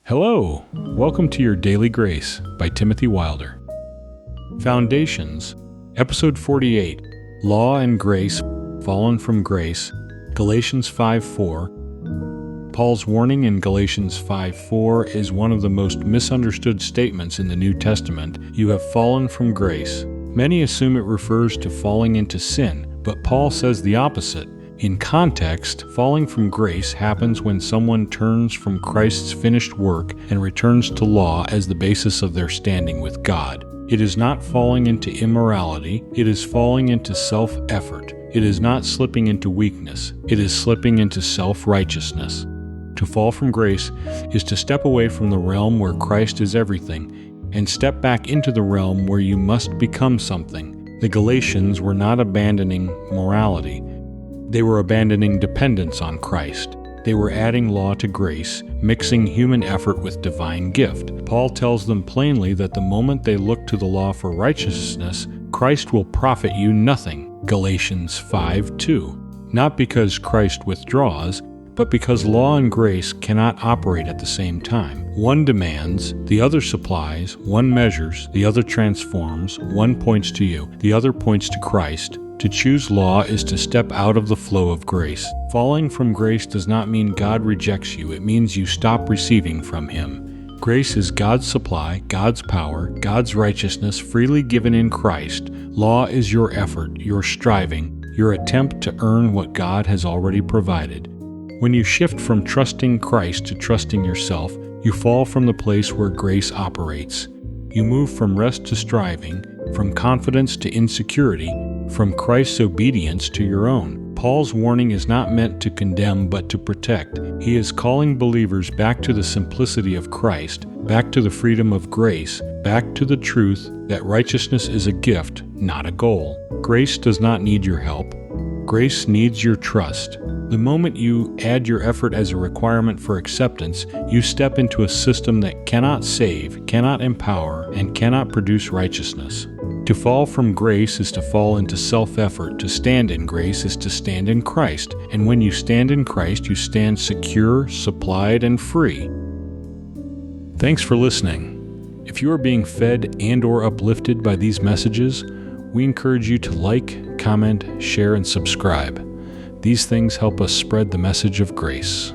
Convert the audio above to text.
Hello, welcome to your Daily Grace by Timothy Wilder. Foundations, Episode 48, Law and Grace, Fallen from Grace, Galatians 5:4. Paul's warning in Galatians 5:4 is one of the most misunderstood statements in the New Testament. You have fallen from grace. Many assume it refers to falling into sin, but Paul says the opposite. In context, falling from grace happens when someone turns from Christ's finished work and returns to law as the basis of their standing with God. It is not falling into immorality, it is falling into self-effort. It is not slipping into weakness, it is slipping into self-righteousness. To fall from grace is to step away from the realm where Christ is everything and step back into the realm where you must become something. The Galatians were not abandoning morality. They were abandoning dependence on Christ. They were adding law to grace, mixing human effort with divine gift. Paul tells them plainly that the moment they look to the law for righteousness, Christ will profit you nothing. Galatians 5:2. Not because Christ withdraws, but because law and grace cannot operate at the same time. One demands, the other supplies, one measures, the other transforms, one points to you, the other points to Christ. To choose law is to step out of the flow of grace. Falling from grace does not mean God rejects you, it means you stop receiving from Him. Grace is God's supply, God's power, God's righteousness freely given in Christ. Law is your effort, your striving, your attempt to earn what God has already provided. When you shift from trusting Christ to trusting yourself, you fall from the place where grace operates. You move from rest to striving, from confidence to insecurity, from Christ's obedience to your own. Paul's warning is not meant to condemn but to protect. He is calling believers back to the simplicity of Christ, back to the freedom of grace, back to the truth that righteousness is a gift, not a goal. Grace does not need your help. Grace needs your trust. The moment you add your effort as a requirement for acceptance, you step into a system that cannot save, cannot empower, and cannot produce righteousness. To fall from grace is to fall into self-effort. To stand in grace is to stand in Christ. And when you stand in Christ, you stand secure, supplied, and free. Thanks for listening. If you are being fed and/or uplifted by these messages, we encourage you to like, comment, share, and subscribe. These things help us spread the message of grace.